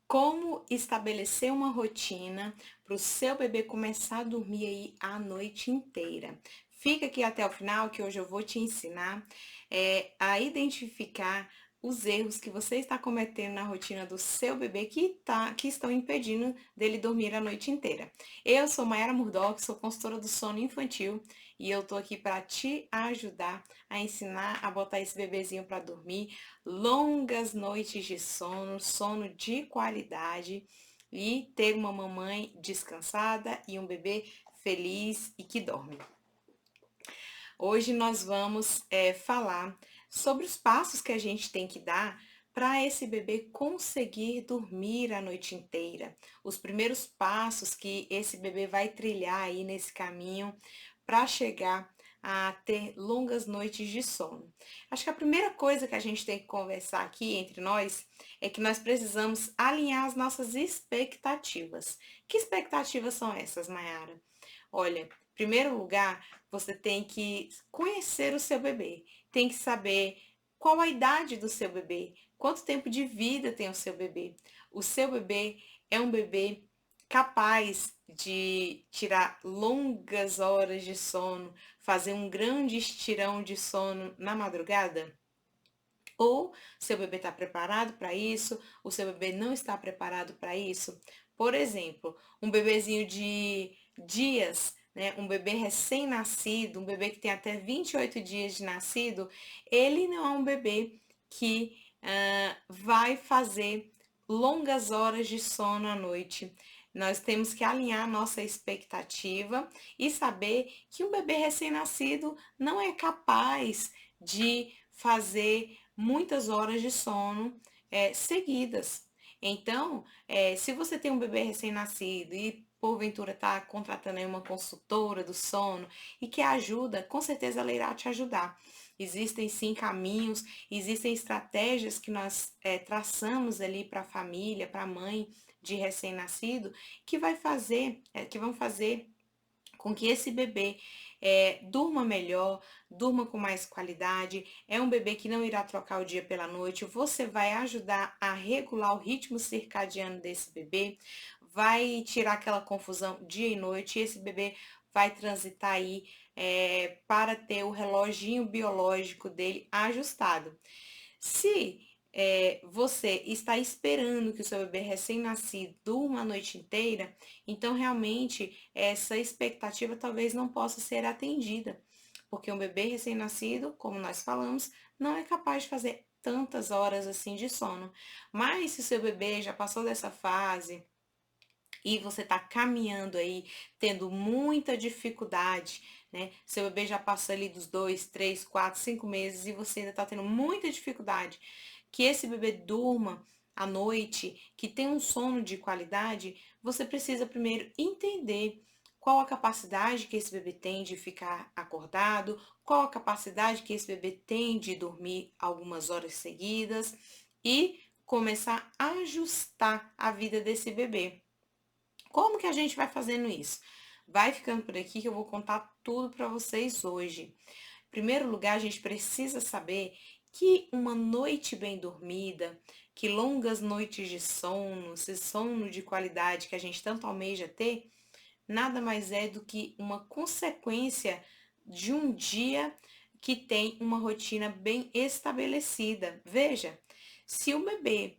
Como estabelecer uma rotina para o seu bebê começar a dormir aí a noite inteira. Fica aqui até o final que hoje eu vou te ensinar a identificar os erros que você está cometendo na rotina do seu bebê que estão impedindo dele dormir a noite inteira. Eu sou Mayara Murdock, sou consultora do sono infantil e eu tô aqui para te ajudar a ensinar a botar esse bebezinho para dormir longas noites de sono, sono de qualidade e ter uma mamãe descansada e um bebê feliz e que dorme. Hoje nós vamos falar sobre os passos que a gente tem que dar para esse bebê conseguir dormir a noite inteira. Os primeiros passos que esse bebê vai trilhar aí nesse caminho para chegar a ter longas noites de sono. Acho que a primeira coisa que a gente tem que conversar aqui entre nós é que nós precisamos alinhar as nossas expectativas. Que expectativas são essas, Mayara? Olha, em primeiro lugar, você tem que conhecer o seu bebê, tem que saber qual a idade do seu bebê, quanto tempo de vida tem o seu bebê. O seu bebê é um bebê capaz de tirar longas horas de sono, fazer um grande estirão de sono na madrugada? Ou seu bebê está preparado para isso, o seu bebê não está preparado para isso. Por exemplo, um bebezinho de dias, né, um bebê recém-nascido, um bebê que tem até 28 dias de nascido, ele não é um bebê que vai fazer longas horas de sono à noite. Nós temos que alinhar a nossa expectativa e saber que um bebê recém-nascido não é capaz de fazer muitas horas de sono seguidas. Então, se você tem um bebê recém-nascido e porventura está contratando aí uma consultora do sono e quer ajuda, com certeza ela irá te ajudar. Existem sim caminhos, existem estratégias que nós traçamos ali para a família, para a mãe de recém-nascido, que vão fazer com que esse bebê durma melhor, durma com mais qualidade. É um bebê que não irá trocar o dia pela noite. Você vai ajudar a regular o ritmo circadiano desse bebê, vai tirar aquela confusão dia e noite. E esse bebê vai transitar aí para ter o reloginho biológico dele ajustado. Se você está esperando que o seu bebê recém-nascido durma a noite inteira, então realmente essa expectativa talvez não possa ser atendida, porque um bebê recém-nascido, como nós falamos, não é capaz de fazer tantas horas assim de sono. Mas se o seu bebê já passou dessa fase, e você está caminhando aí, tendo muita dificuldade, né? Seu bebê já passa ali dos 2, 3, 4, 5 meses e você ainda está tendo muita dificuldade que esse bebê durma à noite, que tenha um sono de qualidade, você precisa primeiro entender qual a capacidade que esse bebê tem de ficar acordado, qual a capacidade que esse bebê tem de dormir algumas horas seguidas e começar a ajustar a vida desse bebê. Como que a gente vai fazendo isso? Vai ficando por aqui que eu vou contar tudo para vocês hoje. Em primeiro lugar, a gente precisa saber que uma noite bem dormida, que longas noites de sono, esse sono de qualidade que a gente tanto almeja ter, nada mais é do que uma consequência de um dia que tem uma rotina bem estabelecida. Veja, se o bebê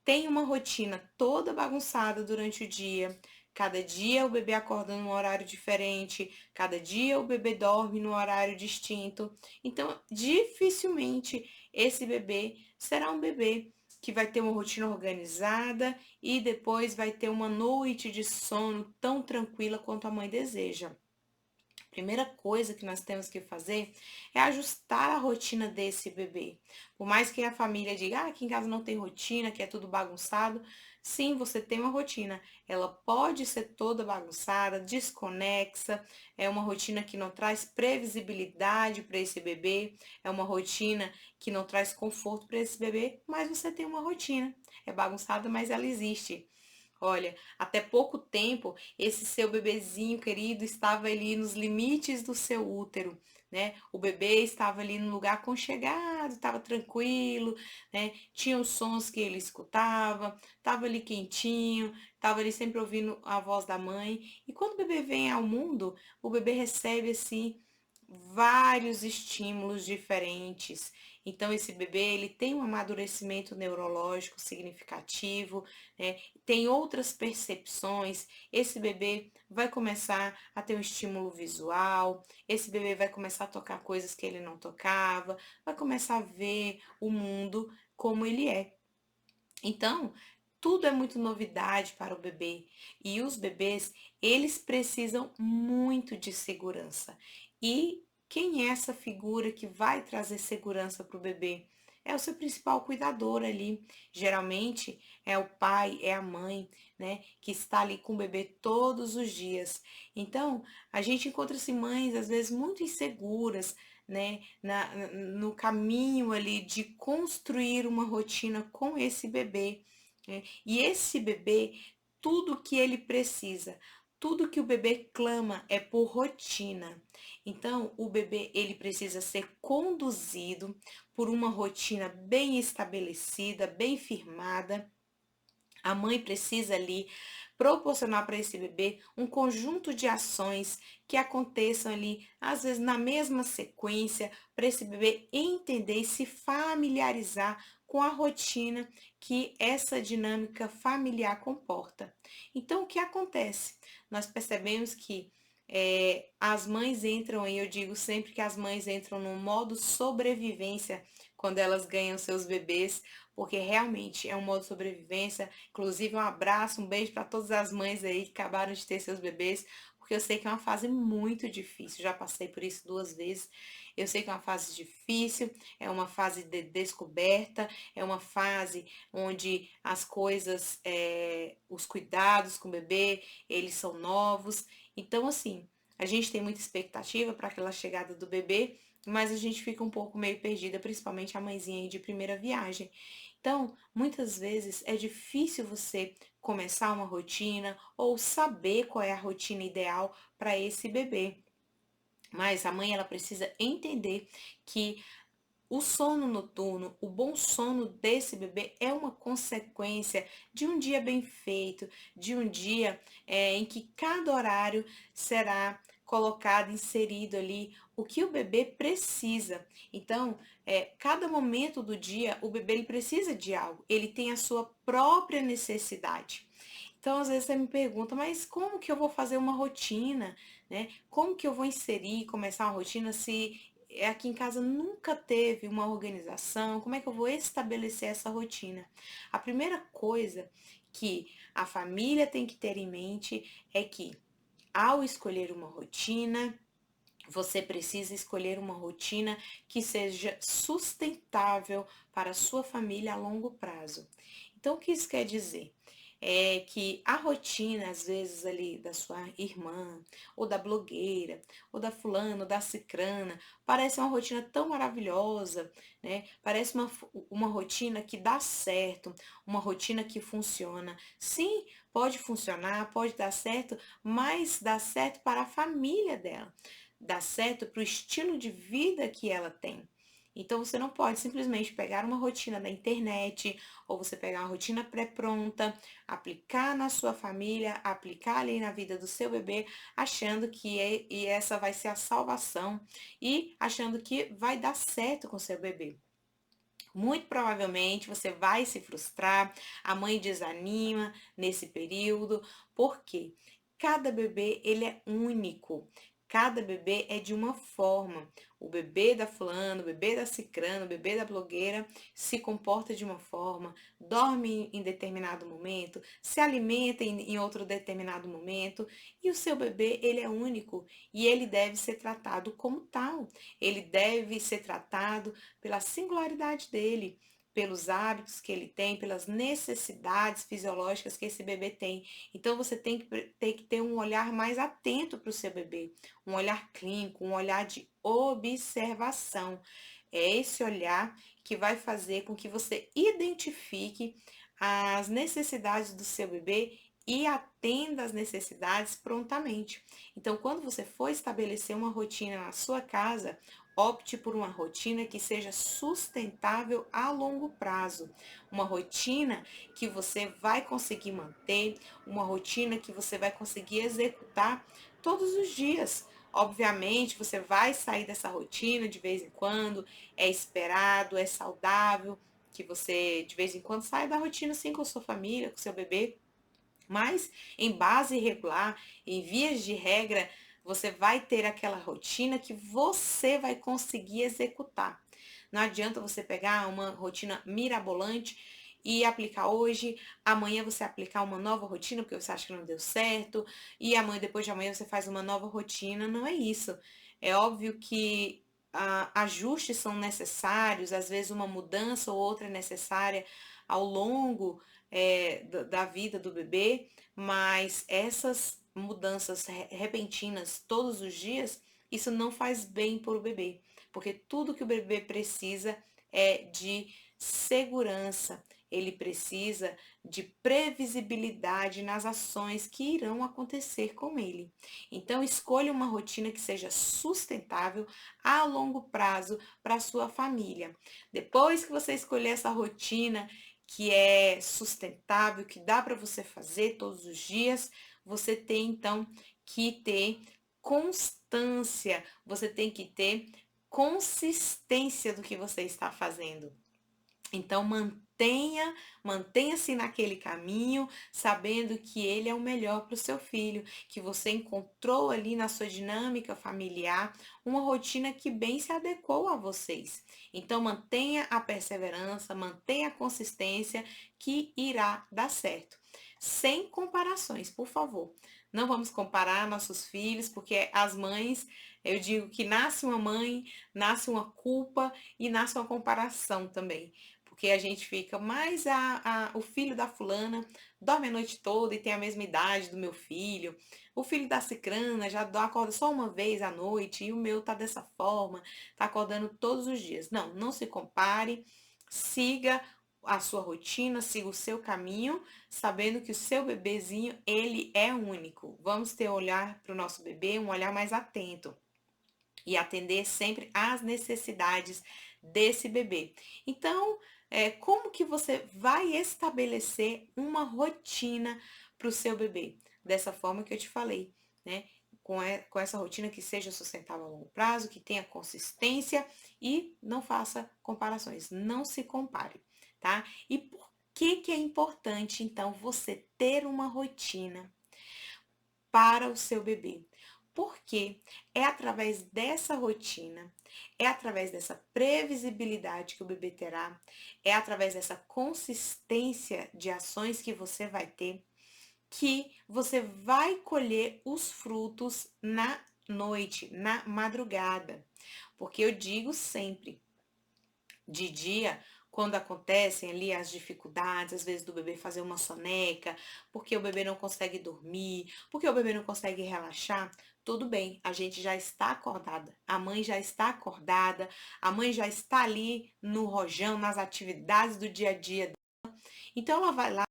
tem uma rotina toda bagunçada durante o dia, cada dia o bebê acorda num horário diferente, cada dia o bebê dorme num horário distinto, então dificilmente esse bebê será um bebê que vai ter uma rotina organizada e depois vai ter uma noite de sono tão tranquila quanto a mãe deseja. Primeira coisa que nós temos que fazer é ajustar a rotina desse bebê. Por mais que a família diga, aqui em casa não tem rotina, que é tudo bagunçado. Sim, você tem uma rotina. Ela pode ser toda bagunçada, desconexa, é uma rotina que não traz previsibilidade para esse bebê, é uma rotina que não traz conforto para esse bebê, mas você tem uma rotina. É bagunçada, mas ela existe. Olha, até pouco tempo, esse seu bebezinho querido estava ali nos limites do seu útero, né? O bebê estava ali no lugar aconchegado deitado, estava tranquilo, né? Tinha os sons que ele escutava, estava ali quentinho, estava ali sempre ouvindo a voz da mãe. E quando o bebê vem ao mundo, o bebê recebe assim vários estímulos diferentes. Então esse bebê, ele tem um amadurecimento neurológico significativo, né? Tem outras percepções. Esse bebê vai começar a ter um estímulo visual, esse bebê vai começar a tocar coisas que ele não tocava, vai começar a ver o mundo como ele é. Então, tudo é muito novidade para o bebê. E os bebês, eles precisam muito de segurança. E quem é essa figura que vai trazer segurança para o bebê? É o seu principal cuidador ali. Geralmente é o pai, é a mãe, né, que está ali com o bebê todos os dias. Então, a gente encontra-se mães, às vezes, muito inseguras, né, no caminho ali de construir uma rotina com esse bebê, né? E esse bebê, tudo que ele precisa, tudo que o bebê clama é por rotina. Então, o bebê, ele precisa ser conduzido por uma rotina bem estabelecida, bem firmada. A mãe precisa ali proporcionar para esse bebê um conjunto de ações que aconteçam ali, às vezes na mesma sequência, para esse bebê entender e se familiarizar com a rotina que essa dinâmica familiar comporta. Então, o que acontece? Nós percebemos que as mães entram, e eu digo sempre que as mães entram no modo sobrevivência quando elas ganham seus bebês, porque realmente é um modo de sobrevivência. Inclusive, um abraço, um beijo para todas as mães aí que acabaram de ter seus bebês, porque eu sei que é uma fase muito difícil. Já passei por isso 2 vezes. Eu sei que é uma fase difícil, é uma fase de descoberta, é uma fase onde as coisas, os cuidados com o bebê, eles são novos. Então, assim, a gente tem muita expectativa para aquela chegada do bebê, mas a gente fica um pouco meio perdida, principalmente a mãezinha aí de primeira viagem. Então, muitas vezes é difícil você começar uma rotina ou saber qual é a rotina ideal para esse bebê. Mas a mãe ela precisa entender que o sono noturno, o bom sono desse bebê é uma consequência de um dia bem feito, de um dia em que cada horário será colocado, inserido ali o que o bebê precisa. Então, cada momento do dia, o bebê ele precisa de algo, ele tem a sua própria necessidade. Então, às vezes você me pergunta, mas como que eu vou fazer uma rotina, né? Como que eu vou inserir, começar uma rotina se aqui em casa nunca teve uma organização? Como é que eu vou estabelecer essa rotina? A primeira coisa que a família tem que ter em mente é que, ao escolher uma rotina, você precisa escolher uma rotina que seja sustentável para a sua família a longo prazo. Então, o que isso quer dizer? É que a rotina, às vezes, ali da sua irmã, ou da blogueira, ou da fulana, ou da cicrana, parece uma rotina tão maravilhosa, né? Parece uma rotina que dá certo, uma rotina que funciona. Sim, pode funcionar, pode dar certo, mas dá certo para a família dela, dá certo para o estilo de vida que ela tem. Então você não pode simplesmente pegar uma rotina da internet ou você pegar uma rotina pré-pronta, aplicar na sua família, aplicar ali na vida do seu bebê, achando que e essa vai ser a salvação e achando que vai dar certo com o seu bebê. Muito provavelmente você vai se frustrar, a mãe desanima nesse período, porque cada bebê ele é único. Cada bebê é de uma forma. O bebê da fulana, o bebê da cicrana, o bebê da blogueira se comporta de uma forma, dorme em determinado momento, se alimenta em outro determinado momento, e o seu bebê ele é único e ele deve ser tratado como tal. Ele deve ser tratado pela singularidade dele, pelos hábitos que ele tem, pelas necessidades fisiológicas que esse bebê tem. Então você tem que ter um olhar mais atento para o seu bebê, um olhar clínico, um olhar de observação. É esse olhar que vai fazer com que você identifique as necessidades do seu bebê e atenda às necessidades prontamente. Então, quando você for estabelecer uma rotina na sua casa, Opte por uma rotina que seja sustentável a longo prazo, uma rotina que você vai conseguir manter, uma rotina que você vai conseguir executar todos os dias. Obviamente, você vai sair dessa rotina de vez em quando, é esperado, é saudável que você de vez em quando saia da rotina assim com sua família, com seu bebê, mas em base regular, em vias de regra, você vai ter aquela rotina que você vai conseguir executar. Não adianta você pegar uma rotina mirabolante e aplicar hoje, amanhã você aplicar uma nova rotina porque você acha que não deu certo, e amanhã, depois de amanhã você faz uma nova rotina. Não é isso. É óbvio que ajustes são necessários, às vezes uma mudança ou outra é necessária ao longo da vida do bebê, mas essas mudanças repentinas todos os dias, isso não faz bem para o bebê, porque tudo que o bebê precisa é de segurança, ele precisa de previsibilidade nas ações que irão acontecer com ele. Então, escolha uma rotina que seja sustentável a longo prazo para sua família. Depois que você escolher essa rotina que é sustentável, que dá para você fazer todos os dias, você tem então que ter constância, você tem que ter consistência do que você está fazendo. Então mantenha-se naquele caminho, sabendo que ele é o melhor para o seu filho, que você encontrou ali na sua dinâmica familiar uma rotina que bem se adequou a vocês. Então mantenha a perseverança, mantenha a consistência que irá dar certo. Sem comparações, por favor. Não vamos comparar nossos filhos, porque as mães, eu digo que nasce uma mãe, nasce uma culpa e nasce uma comparação também. Porque a gente fica, mas o filho da fulana dorme a noite toda e tem a mesma idade do meu filho. O filho da cicrana já acorda só uma vez à noite e o meu tá dessa forma, tá acordando todos os dias. Não, não se compare, siga a sua rotina, siga o seu caminho, sabendo que o seu bebezinho, ele é único. Vamos ter olhar para o nosso bebê, um olhar mais atento e atender sempre às necessidades desse bebê. Então, como que você vai estabelecer uma rotina para o seu bebê? Dessa forma que eu te falei, né? Com essa rotina que seja sustentável a longo prazo, que tenha consistência e não faça comparações, não se compare, tá? E por que é importante, então, você ter uma rotina para o seu bebê? Porque é através dessa rotina, é através dessa previsibilidade que o bebê terá, é através dessa consistência de ações que você vai ter, que você vai colher os frutos na noite, na madrugada. Porque eu digo sempre, de dia, quando acontecem ali as dificuldades, às vezes do bebê fazer uma soneca, porque o bebê não consegue dormir, porque o bebê não consegue relaxar, tudo bem, a gente já está acordada, a mãe já está acordada, a mãe já está ali no rojão, nas atividades do dia a dia. Então ela vai lá,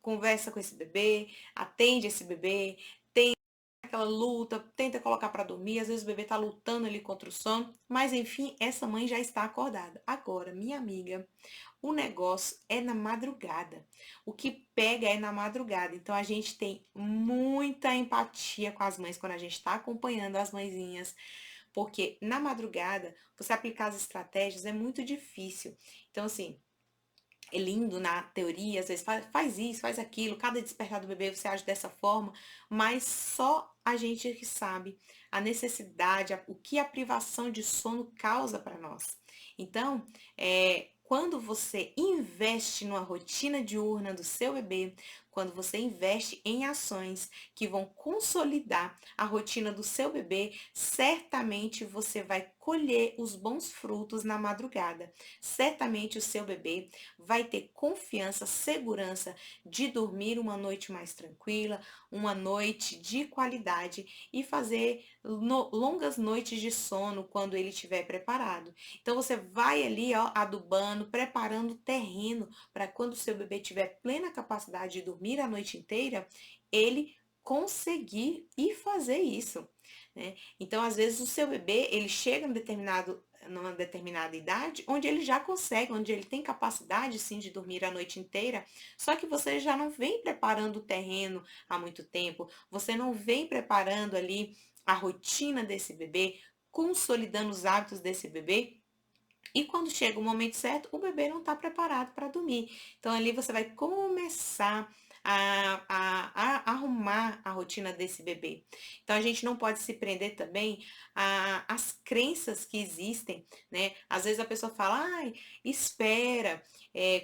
conversa com esse bebê, atende esse bebê, aquela luta, tenta colocar para dormir, às vezes o bebê tá lutando ali contra o sono, mas enfim, essa mãe já está acordada. Agora, minha amiga, o negócio é na madrugada. O que pega é na madrugada. Então a gente tem muita empatia com as mães quando a gente está acompanhando as mãezinhas, porque na madrugada você aplicar as estratégias é muito difícil. Então assim, é lindo na teoria, às vezes faz isso, faz aquilo, cada despertar do bebê você age dessa forma, mas só a gente que sabe a necessidade, o que a privação de sono causa para nós. Então, quando você investe numa rotina diurna do seu bebê, quando você investe em ações que vão consolidar a rotina do seu bebê, certamente você vai colher os bons frutos na madrugada. Certamente o seu bebê vai ter confiança, segurança de dormir uma noite mais tranquila, uma noite de qualidade e fazer longas noites de sono quando ele estiver preparado. Então você vai ali, ó, adubando, preparando o terreno para quando o seu bebê tiver plena capacidade de dormir a noite inteira, ele conseguir e fazer isso, né? Então, às vezes, o seu bebê, ele chega numa determinada idade, onde ele já consegue, onde ele tem capacidade, sim, de dormir a noite inteira, só que você já não vem preparando o terreno há muito tempo, você não vem preparando ali a rotina desse bebê, consolidando os hábitos desse bebê, e quando chega o momento certo, o bebê não está preparado para dormir. Então ali você vai começar a arrumar a rotina desse bebê. Então a gente não pode se prender também às crenças que existem, né? Às vezes a pessoa fala, ai, espera,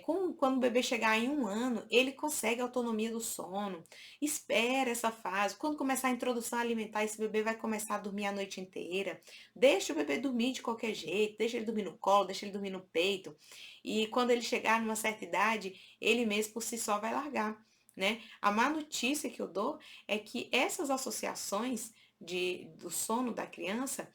quando o bebê chegar em 1 ano, ele consegue a autonomia do sono. Espera essa fase. Quando começar a introdução alimentar, esse bebê vai começar a dormir a noite inteira. Deixa o bebê dormir de qualquer jeito, deixa ele dormir no colo, deixa ele dormir no peito. E quando ele chegar numa certa idade, ele mesmo por si só vai largar, né? A má notícia que eu dou é que essas associações do sono da criança,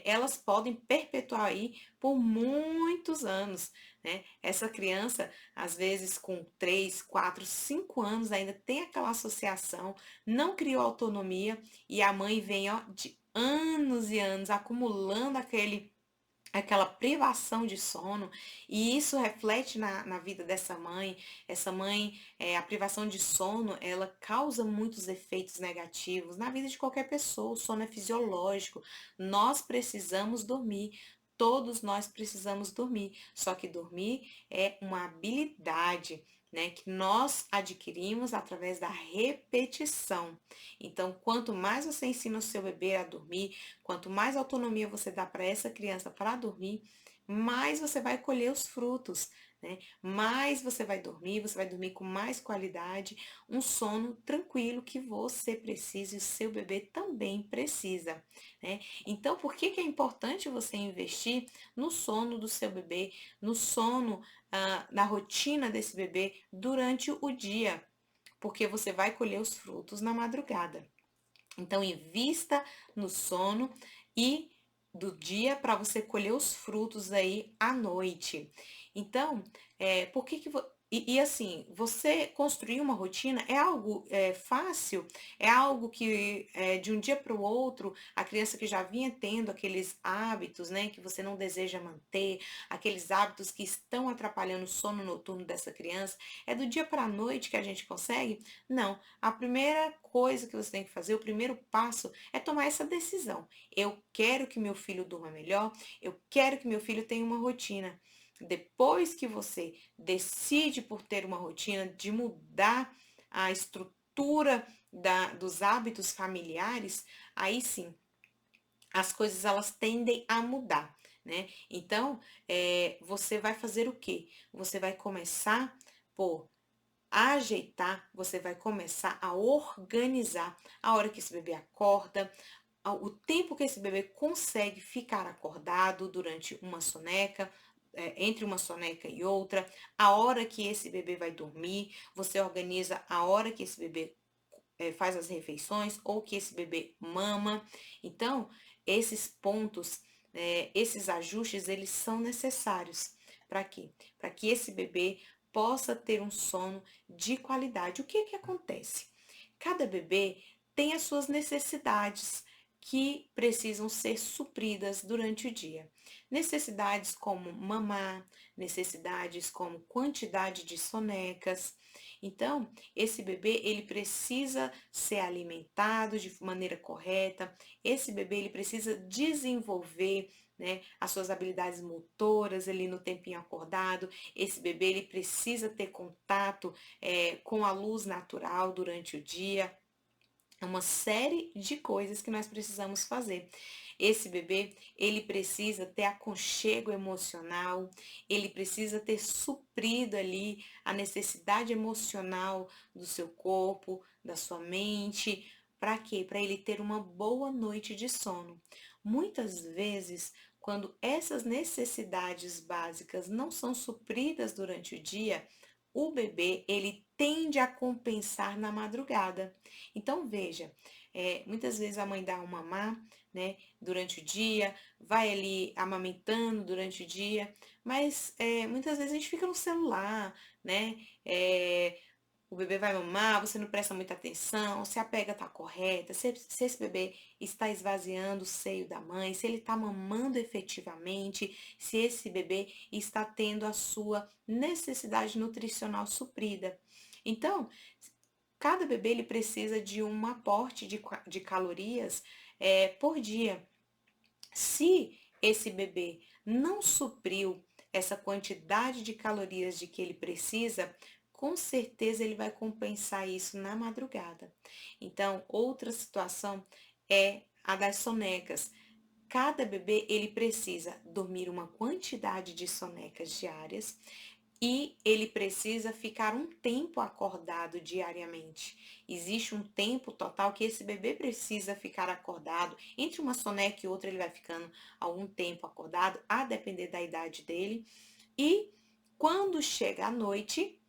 elas podem perpetuar aí por muitos anos, né? Essa criança, às vezes com 3, 4, 5 anos, ainda tem aquela associação, não criou autonomia e a mãe vem, ó, de anos e anos acumulando aquela privação de sono, e isso reflete na vida dessa mãe. Essa mãe, a privação de sono, ela causa muitos efeitos negativos na vida de qualquer pessoa. O sono é fisiológico, nós precisamos dormir. Todos nós precisamos dormir, só que dormir é uma habilidade, né, que nós adquirimos através da repetição. Então, quanto mais você ensina o seu bebê a dormir, quanto mais autonomia você dá para essa criança para dormir, mais você vai colher os frutos, né? Mais você vai dormir com mais qualidade, um sono tranquilo que você precisa e o seu bebê também precisa, né? Então, por que que é importante você investir no sono do seu bebê, no sono, na rotina desse bebê durante o dia? Porque você vai colher os frutos na madrugada. Então, invista no sono e do dia para você colher os frutos aí à noite. Então, por que que assim, você construir uma rotina é algo fácil, é algo que de um dia para o outro, a criança que já vinha tendo aqueles hábitos, né, que você não deseja manter, aqueles hábitos que estão atrapalhando o sono noturno dessa criança, é do dia para a noite que a gente consegue? Não. A primeira coisa que você tem que fazer, o primeiro passo é tomar essa decisão. Eu quero que meu filho durma melhor, eu quero que meu filho tenha uma rotina. Depois que você decide por ter uma rotina, de mudar a estrutura dos hábitos familiares, aí sim, as coisas elas tendem a mudar, né? Então, você vai fazer o quê? Você vai começar por ajeitar, você vai começar a organizar a hora que esse bebê acorda, o tempo que esse bebê consegue ficar acordado durante uma soneca, entre uma soneca e outra, a hora que esse bebê vai dormir, você organiza a hora que esse bebê faz as refeições ou que esse bebê mama. Então, esses pontos, esses ajustes, eles são necessários. Para quê? Para que esse bebê possa ter um sono de qualidade. O que que acontece? Cada bebê tem as suas necessidades que precisam ser supridas durante o dia. Necessidades como mamar, necessidades como quantidade de sonecas. Então, esse bebê, ele precisa ser alimentado de maneira correta. Esse bebê, ele precisa desenvolver, né, as suas habilidades motoras ali no tempinho acordado. Esse bebê, ele precisa ter contato com a luz natural durante o dia. É uma série de coisas que nós precisamos fazer. Esse bebê, ele precisa ter aconchego emocional, ele precisa ter suprido ali a necessidade emocional do seu corpo, da sua mente. Para quê? Para ele ter uma boa noite de sono. Muitas vezes, quando essas necessidades básicas não são supridas durante o dia, o bebê, ele tende a compensar na madrugada. Então, veja, muitas vezes a mãe dá um mamar, né, durante o dia, vai ali amamentando durante o dia, mas muitas vezes a gente fica no celular, né, o bebê vai mamar, você não presta muita atenção, se a pega está correta, se esse bebê está esvaziando o seio da mãe, se ele está mamando efetivamente, se esse bebê está tendo a sua necessidade nutricional suprida. Então, cada bebê ele precisa de um aporte de calorias por dia. Se esse bebê não supriu essa quantidade de calorias de que ele precisa, com certeza ele vai compensar isso na madrugada. Então, outra situação é a das sonecas. Cada bebê ele precisa dormir uma quantidade de sonecas diárias e ele precisa ficar um tempo acordado diariamente. Existe um tempo total que esse bebê precisa ficar acordado. Entre uma soneca e outra, ele vai ficando algum tempo acordado, a depender da idade dele. E quando chega a noite,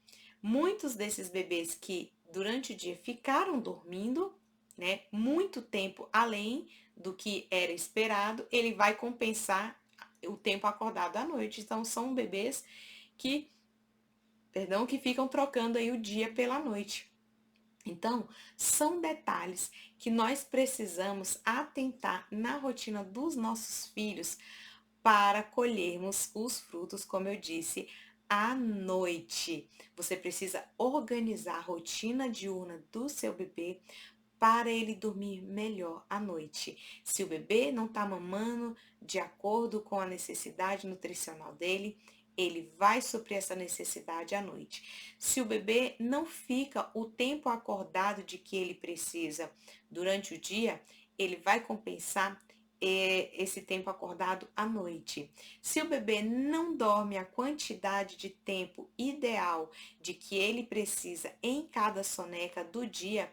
muitos desses bebês que durante o dia ficaram dormindo, né, muito tempo além do que era esperado, ele vai compensar o tempo acordado à noite. Então, são bebês que que ficam trocando aí o dia pela noite. Então, são detalhes que nós precisamos atentar na rotina dos nossos filhos para colhermos os frutos, como eu disse, à noite. Você precisa organizar a rotina diurna do seu bebê para ele dormir melhor à noite. Se o bebê não está mamando de acordo com a necessidade nutricional dele, ele vai suprir essa necessidade à noite. Se o bebê não fica o tempo acordado de que ele precisa durante o dia, ele vai compensar esse tempo acordado à noite. Se o bebê não dorme a quantidade de tempo ideal de que ele precisa em cada soneca do dia,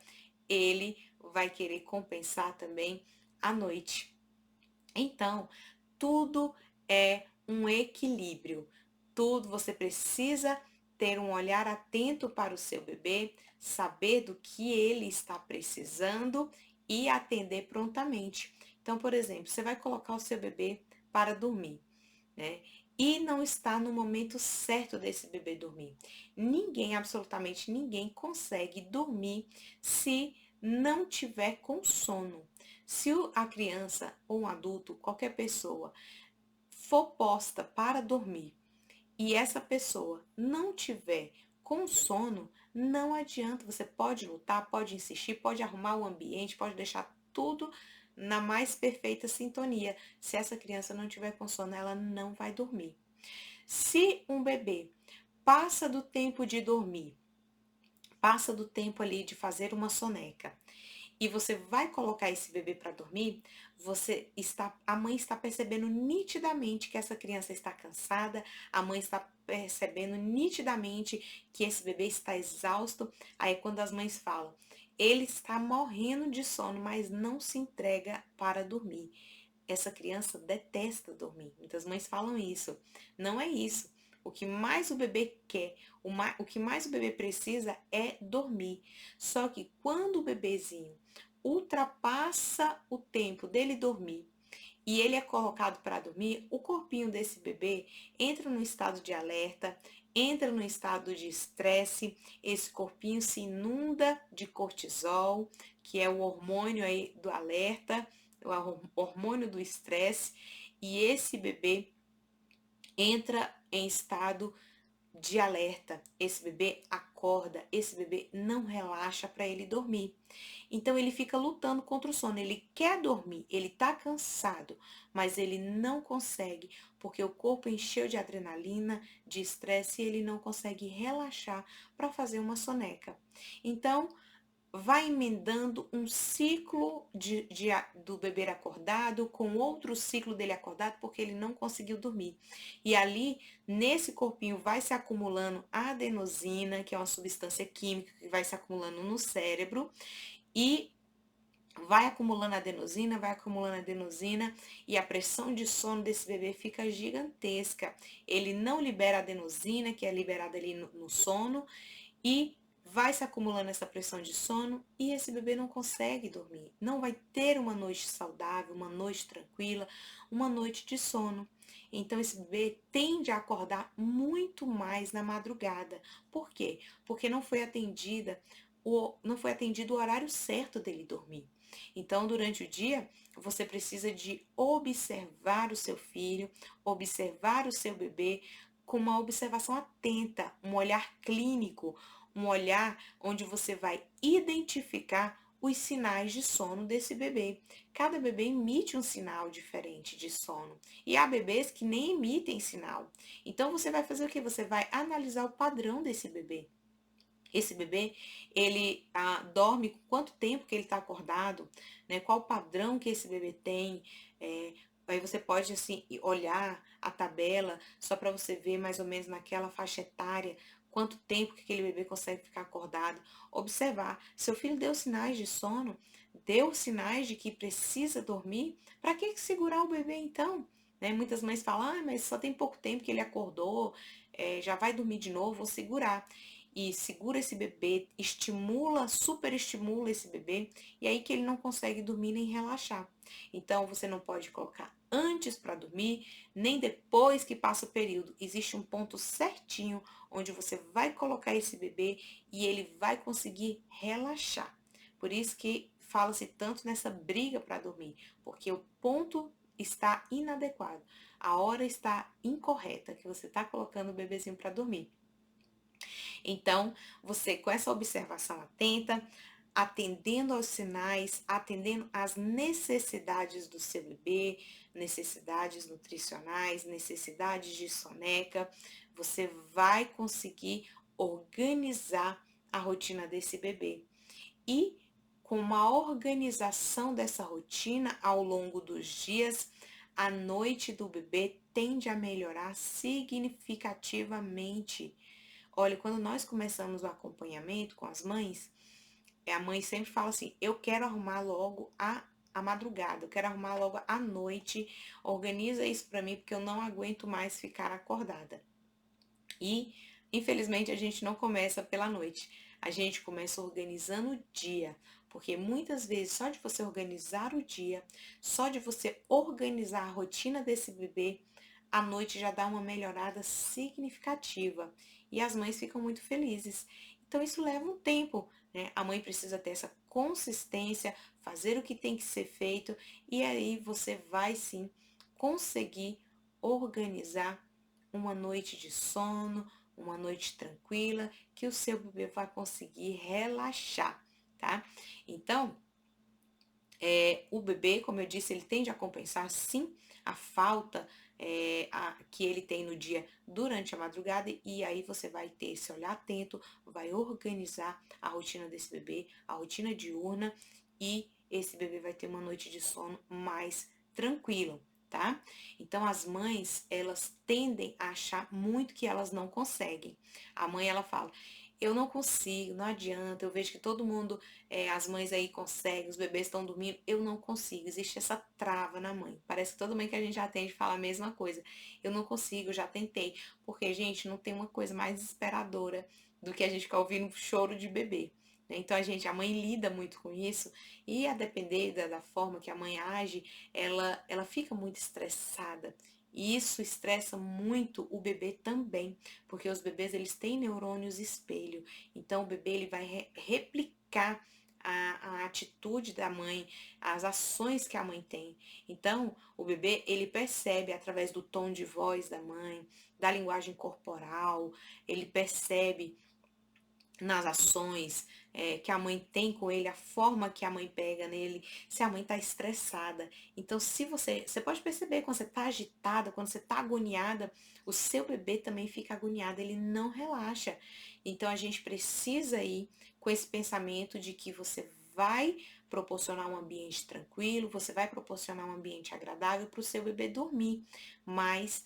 ele vai querer compensar também à noite. Então, tudo é um equilíbrio. Tudo você precisa ter um olhar atento para o seu bebê, saber do que ele está precisando e atender prontamente. Então, por exemplo, você vai colocar o seu bebê para dormir, né? E não está no momento certo desse bebê dormir. Ninguém, absolutamente ninguém, consegue dormir se não tiver com sono. Se a criança ou um adulto, qualquer pessoa, for posta para dormir e essa pessoa não tiver com sono, não adianta. Você pode lutar, pode insistir, pode arrumar o ambiente, pode deixar tudo na mais perfeita sintonia. Se essa criança não tiver com sono, ela não vai dormir. Se um bebê passa do tempo de dormir, passa do tempo ali de fazer uma soneca, e você vai colocar esse bebê para dormir, a mãe está percebendo nitidamente que essa criança está cansada, a mãe está percebendo nitidamente que esse bebê está exausto. Aí quando as mães falam, ele está morrendo de sono, mas não se entrega para dormir. Essa criança detesta dormir. Muitas mães falam isso. Não é isso. O que mais o bebê quer, o que mais o bebê precisa é dormir. Só que quando o bebezinho ultrapassa o tempo dele dormir e ele é colocado para dormir, o corpinho desse bebê entra no estado de alerta, entra no estado de estresse, esse corpinho se inunda de cortisol, que é o hormônio aí do alerta, o hormônio do estresse, e esse bebê entra em estado de alerta. Esse bebê acorda, esse bebê não relaxa para ele dormir. Então ele fica lutando contra o sono. Ele quer dormir, ele tá cansado, mas ele não consegue, porque o corpo encheu de adrenalina, de estresse e ele não consegue relaxar para fazer uma soneca. Então, vai emendando um ciclo do bebê acordado com outro ciclo dele acordado, porque ele não conseguiu dormir. E ali, nesse corpinho, vai se acumulando a adenosina, que é uma substância química que vai se acumulando no cérebro, e vai acumulando adenosina, e a pressão de sono desse bebê fica gigantesca. Ele não libera a adenosina, que é liberada ali no sono, e vai se acumulando essa pressão de sono e esse bebê não consegue dormir. Não vai ter uma noite saudável, uma noite tranquila, uma noite de sono. Então esse bebê tende a acordar muito mais na madrugada. Por quê? Porque não foi atendido o horário certo dele dormir. Então, durante o dia, você precisa de observar o seu filho, observar o seu bebê com uma observação atenta, um olhar clínico, um olhar onde você vai identificar os sinais de sono desse bebê. Cada bebê emite um sinal diferente de sono. E há bebês que nem emitem sinal. Então você vai fazer o quê? Você vai analisar o padrão desse bebê. Esse bebê, ele dorme com quanto tempo que ele está acordado, né? Qual o padrão que esse bebê tem. Aí você pode, assim, olhar a tabela só para você ver mais ou menos naquela faixa etária quanto tempo que aquele bebê consegue ficar acordado. Observar. Seu filho deu sinais de sono, deu sinais de que precisa dormir. Para que segurar o bebê então? Né? Muitas mães falam, mas só tem pouco tempo que ele acordou, já vai dormir de novo, vou segurar e segura esse bebê, estimula, superestimula esse bebê, e aí que ele não consegue dormir nem relaxar. Então você não pode colocar antes para dormir, nem depois que passa o período. Existe um ponto certinho onde você vai colocar esse bebê e ele vai conseguir relaxar. Por isso que fala-se tanto nessa briga para dormir, porque o ponto está inadequado. A hora está incorreta que você está colocando o bebezinho para dormir. Então, você com essa observação atenta, atendendo aos sinais, atendendo às necessidades do seu bebê, necessidades nutricionais, necessidades de soneca, você vai conseguir organizar a rotina desse bebê. E com uma organização dessa rotina ao longo dos dias, a noite do bebê tende a melhorar significativamente. Olha, quando nós começamos o acompanhamento com as mães, a mãe sempre fala assim, eu quero arrumar logo a madrugada, eu quero arrumar logo a noite, organiza isso para mim porque eu não aguento mais ficar acordada. E, infelizmente, a gente não começa pela noite, a gente começa organizando o dia, porque muitas vezes só de você organizar o dia, só de você organizar a rotina desse bebê, a noite já dá uma melhorada significativa e as mães ficam muito felizes. Então isso leva um tempo, né? A mãe precisa ter essa consistência, fazer o que tem que ser feito e aí você vai sim conseguir organizar uma noite de sono, uma noite tranquila, que o seu bebê vai conseguir relaxar, tá? Então, o bebê, como eu disse, ele tende a compensar sim a falta que ele tem no dia durante a madrugada, e aí você vai ter esse olhar atento, vai organizar a rotina desse bebê, a rotina diurna, e esse bebê vai ter uma noite de sono mais tranquila, tá? Então as mães, elas tendem a achar muito que elas não conseguem. A mãe, ela fala, eu não consigo, não adianta, eu vejo que todo mundo, as mães aí conseguem, os bebês estão dormindo, eu não consigo, existe essa trava na mãe. Parece que toda mãe que a gente atende fala a mesma coisa, eu não consigo, já tentei, porque, gente, não tem uma coisa mais desesperadora do que a gente ficar ouvindo choro de bebê. Né? Então a mãe lida muito com isso, e a depender da forma que a mãe age, ela fica muito estressada. E isso estressa muito o bebê também, porque os bebês, eles têm neurônios espelho. Então o bebê, ele vai replicar a atitude da mãe, as ações que a mãe tem. Então, o bebê, ele percebe através do tom de voz da mãe, da linguagem corporal, ele percebe nas ações que a mãe tem com ele, a forma que a mãe pega nele, se a mãe está estressada. Então, se você pode perceber quando você está agitada, quando você está agoniada, o seu bebê também fica agoniado, ele não relaxa. Então, a gente precisa ir com esse pensamento de que você vai proporcionar um ambiente tranquilo, você vai proporcionar um ambiente agradável para o seu bebê dormir, mas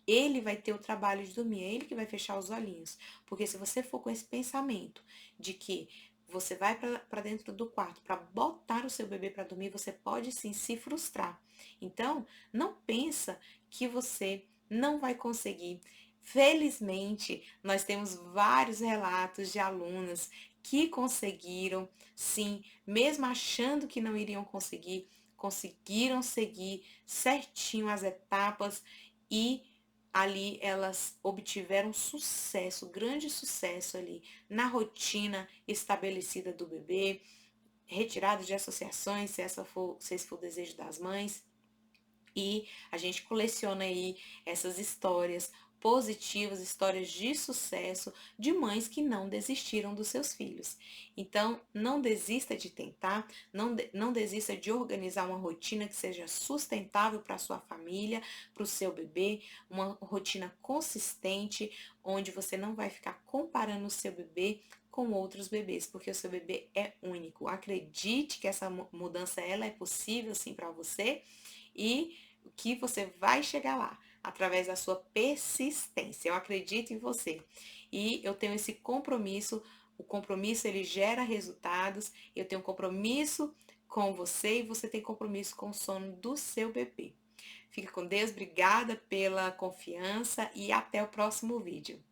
ele vai ter o trabalho de dormir, é ele que vai fechar os olhinhos. Porque se você for com esse pensamento de que você vai para dentro do quarto para botar o seu bebê para dormir, você pode sim se frustrar. Então, não pensa que você não vai conseguir. Felizmente, nós temos vários relatos de alunas que conseguiram, sim, mesmo achando que não iriam conseguir, conseguiram seguir certinho as etapas e ali elas obtiveram sucesso, grande sucesso ali na rotina estabelecida do bebê, retirada de associações, se esse for o desejo das mães, e a gente coleciona aí essas histórias positivas, histórias de sucesso de mães que não desistiram dos seus filhos. Então, não desista de tentar, não desista de organizar uma rotina que seja sustentável para a sua família, para o seu bebê, uma rotina consistente, onde você não vai ficar comparando o seu bebê com outros bebês, porque o seu bebê é único. Acredite que essa mudança ela é possível sim para você e que você vai chegar lá através da sua persistência. Eu acredito em você e eu tenho esse compromisso. O compromisso ele gera resultados. Eu tenho um compromisso com você e você tem compromisso com o sono do seu bebê. Fica com Deus, obrigada pela confiança e até o próximo vídeo.